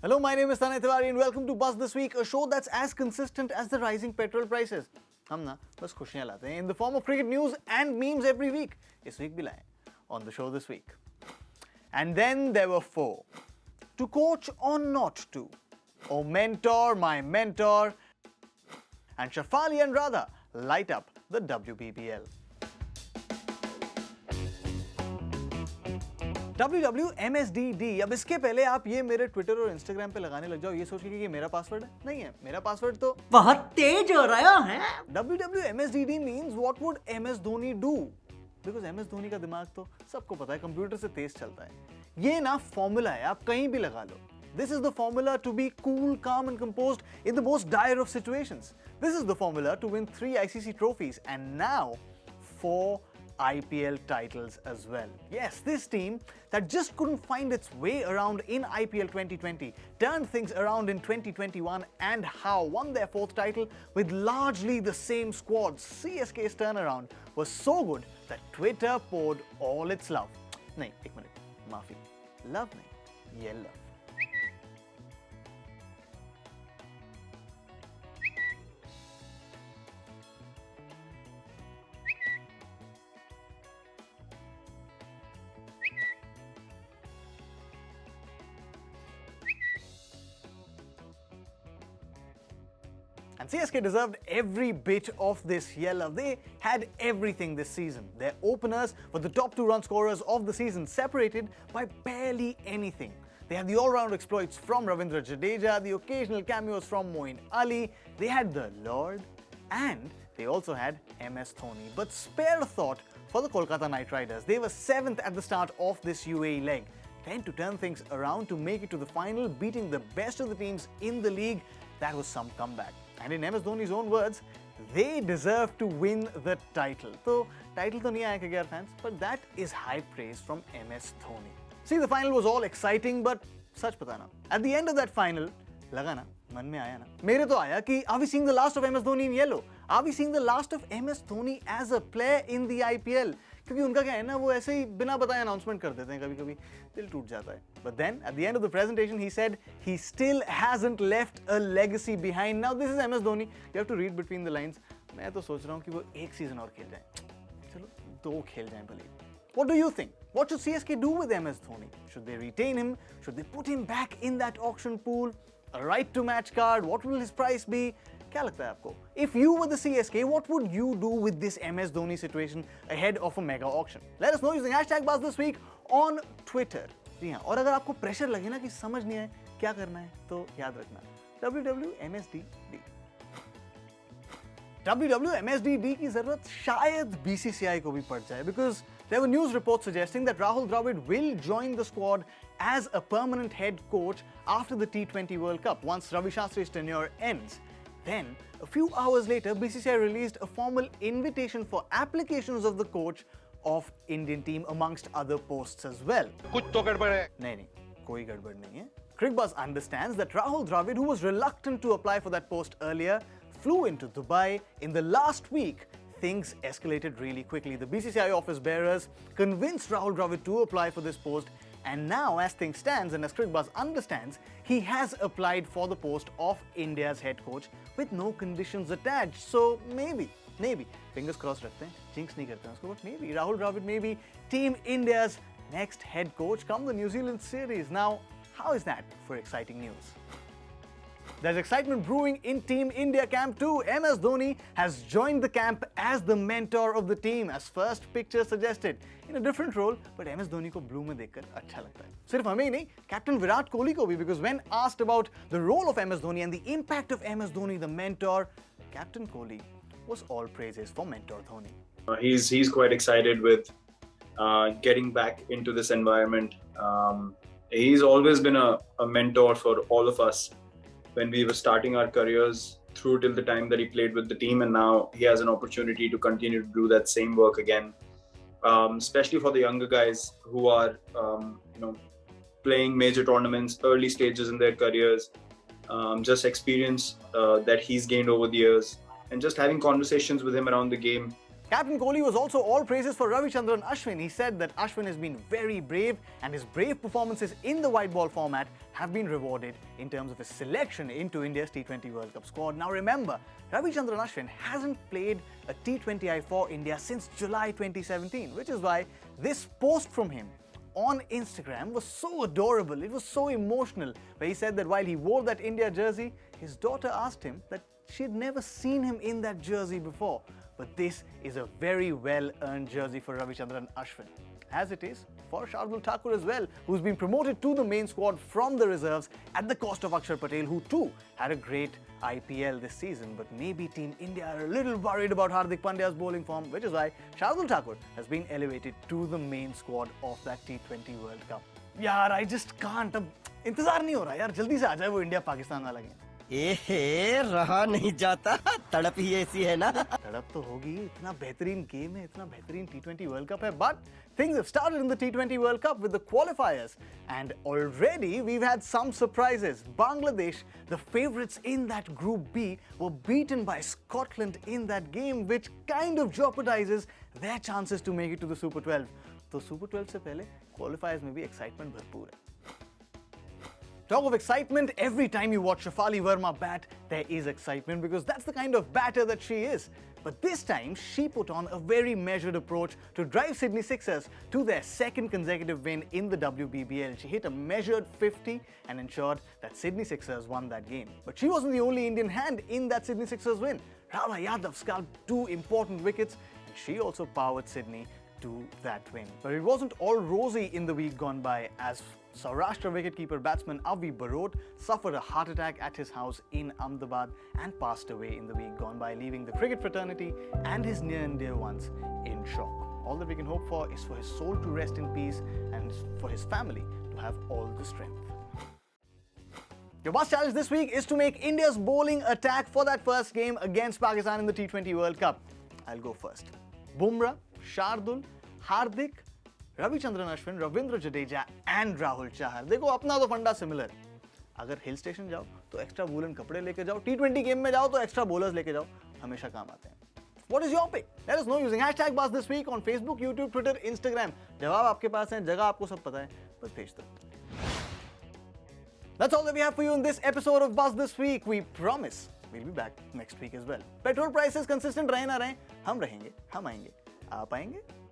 Hello, my name is Tanay Tiwari and welcome to Buzz This Week, a show that's as consistent as the rising petrol prices. हम ना बस खुशियाँ लाते हैं in the form of cricket news and memes every week. इस week भी लाए on the show this week. And then there were four. To coach or not to? Oh mentor, my mentor. And Shafali and Radha light up the WBBL. WWMSDD. अब इसके पहले आप ये मेरे Twitter और इंस्टाग्राम पे लगाने लग जाओ ये सोच के कि ये मेरा पासवर्ड है, नहीं है. मेरा पासवर्ड तो बहुत तेज हो रहा है. WWMSDD means what would MS Dhoni do? Because MS Dhoni का दिमाग तो सबको पता है कंप्यूटर से तेज चलता है. ये ना फॉर्मूला है, आप कहीं भी लगा लो. This is the formula to be cool, calm and composed in the most dire of situations. This is the formula to win 3 ICC trophies and now 4 IPL titles as well. Yes, this team that just couldn't find its way around in IPL 2020 turned things around in 2021 and how won their 4th title with largely the same squad. CSK's turnaround was so good that Twitter poured all its love. Nahin, ek minute, maafi. Love nahin, ye love. And CSK deserved every bit of this yellow. They had everything this season. Their openers were the top 2 run scorers of the season, separated by barely anything. They had the all-round exploits from Ravindra Jadeja, the occasional cameos from Moeen Ali. They had the Lord, and they also had MS Dhoni. But spare a thought for the Kolkata Knight Riders. They were 7th at the start of this UAE leg. Then to turn things around to make it to the final, beating the best of the teams in the league, that was some comeback. And in MS Dhoni's own words, they deserve to win the title. So, title to nahi aaya KKR fans, but that is high praise from MS Dhoni. See, the final was all exciting, but sach pata na. At the end of that final, laga na, man mein aaya na. Mere to aaya ki, are we seeing the last of MS Dhoni in yellow? Are we seeing the last of MS Dhoni as a player in the IPL? क्योंकि उनका क्या है ना वो ऐसे ही बिना बताए announcement कर देते हैं कभी-कभी दिल टूट जाता है. But then at the end of the presentation he said he still hasn't left a legacy behind. Now this is MS Dhoni. You have to read between the lines. मैं तो सोच रहा हूँ कि वो एक सीजन और खेल जाए. चलो 2 खेल जाएं भले. What do you think? What should CSK do with MS Dhoni? Should they retain him? Should they put him back in that auction pool? A right to match card? What will his price be? क्या लगता है आपको? If you were the CSK, what would you do with this MS Dhoni situation ahead of a mega auction? Let us know using #BuzzThisWeek on Twitter. जी हाँ, और अगर आपको pressure लगे ना कि समझ नहीं आए क्या करना है तो याद रखना WWMSDD. WWMSDD की जरूरत शायद BCCI को भी पड़ जाए because there were news reports suggesting that Rahul Dravid will join the squad as a permanent head coach after the T20 World Cup once Ravi Shastri's tenure ends. Then, a few hours later, BCCI released a formal invitation for applications of the coach of Indian team amongst other posts as well. कुछ तो गड़बड़ है. नहीं, कोई गड़बड़ नहीं है. Cricbuzz understands that Rahul Dravid, who was reluctant to apply for that post earlier, flew into Dubai in the last week. Things escalated really quickly. The BCCI office bearers convinced Rahul Dravid to apply for this post. And now, as things stands and as Cricbuzz understands, he has applied for the post of India's head coach with no conditions attached. So maybe, fingers crossed रखते हैं, jinx नहीं करते हैं उसको, but maybe Rahul Dravid may be Team India's next head coach come the New Zealand series. Now, how is that for exciting news? There's excitement brewing in Team India camp too. MS Dhoni has joined the camp as the mentor of the team, as first picture suggested. In a different role, but MS Dhoni को blue में देखकर अच्छा लगता है. सिर्फ हमें ही नहीं, Captain Virat Kohli को भी, because when asked about the role of MS Dhoni and the impact of MS Dhoni, the mentor, Captain Kohli was all praises for mentor Dhoni. He's quite excited with getting back into this environment. He's always been a mentor for all of us when we were starting our careers through till the time that he played with the team, and now he has an opportunity to continue to do that same work again, especially for the younger guys who are playing major tournaments, early stages in their careers, just experience that he's gained over the years, and just having conversations with him around the game Captain Kohli was also all praises for Ravichandran Ashwin. He said that Ashwin has been very brave and his brave performances in the white ball format have been rewarded in terms of his selection into India's T20 World Cup squad. Now remember, Ravichandran Ashwin hasn't played a T20I for India since July 2017, which is why this post from him on Instagram was so adorable, it was so emotional, where he said that while he wore that India jersey, his daughter asked him that she had never seen him in that jersey before. But this is a very well-earned jersey for Ravichandran Ashwin, as it is for Shardul Thakur as well, who's been promoted to the main squad from the reserves at the cost of Akshar Patel, who too had a great IPL this season. But maybe Team India are a little worried about Hardik Pandya's bowling form, which is why Shardul Thakur has been elevated to the main squad of that T20 World Cup. Yaar, I just can't. अब इंतजार नहीं हो रहा यार, जल्दी से आ जाए वो इंडिया पाकिस्तान वाला गेम. रहा नहीं जाता, तड़प ही ऐसी है ना. तड़प तो होगी, इतना बेहतरीन गेम है, इतना बेहतरीन T20 World Cup है. But things have started in the T20 World Cup with the qualifiers, and already we've had some surprises. Bangladesh, the favourites in that Group B, were beaten by Scotland in that game, which kind of jeopardizes their chances to make it to the Super 12. तो Super 12 से पहले qualifiers में भी excitement भरपूर है. Talk of excitement, every time you watch Shafali Verma bat, there is excitement because that's the kind of batter that she is. But this time, she put on a very measured approach to drive Sydney Sixers to their second consecutive win in the WBBL. She hit a measured 50 and ensured that Sydney Sixers won that game. But she wasn't the only Indian hand in that Sydney Sixers win. Rana Yadav scalped 2 important wickets and she also powered Sydney to that win. But it wasn't all rosy in the week gone by, as Saurashtra wicketkeeper batsman Avi Barot suffered a heart attack at his house in Ahmedabad and passed away in the week gone by, leaving the cricket fraternity and his near and dear ones in shock. All that we can hope for is for his soul to rest in peace and for his family to have all the strength. Your bus challenge this week is to make India's bowling attack for that first game against Pakistan in the T20 World Cup. I'll go first. Bumrah, Shardul, Hardik, Ravichandran Ashwin, Ravindra Jadeja and Rahul Chahar. देखो अपना तो फंडा similar. अगर hill station जाओ तो extra woollen कपड़े लेके जाओ, T20 गेम में जाओ तो एक्स्ट्रा बॉलर्स लेके जाओ, हमेशा काम आते हैं. What is your pick? Let us know using hashtag Buzz this week on Facebook, YouTube, Twitter, Instagram. जवाब आपके पास है, जगह आपको सब पता है, बस भेज दो. That's all that we have for you in this episode of Buzz this week. We promise we'll be back next week as well. Petrol prices consistent रहे ना रहे, हम रहेंगे, हम आएंगे, आप आएंगे.